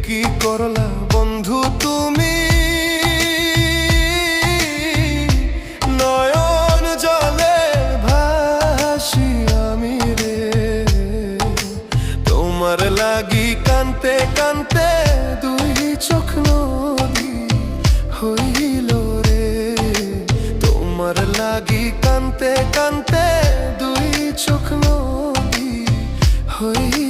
কি করলা বন্ধু তুমি, নয়ন জলে ভাসি আমি রে। তোমার লাগি কানতে কানতে দুই চোখ নদী হইল রে। তোমার লাগি কানতে কানতে দুই চোখ নদী হইল।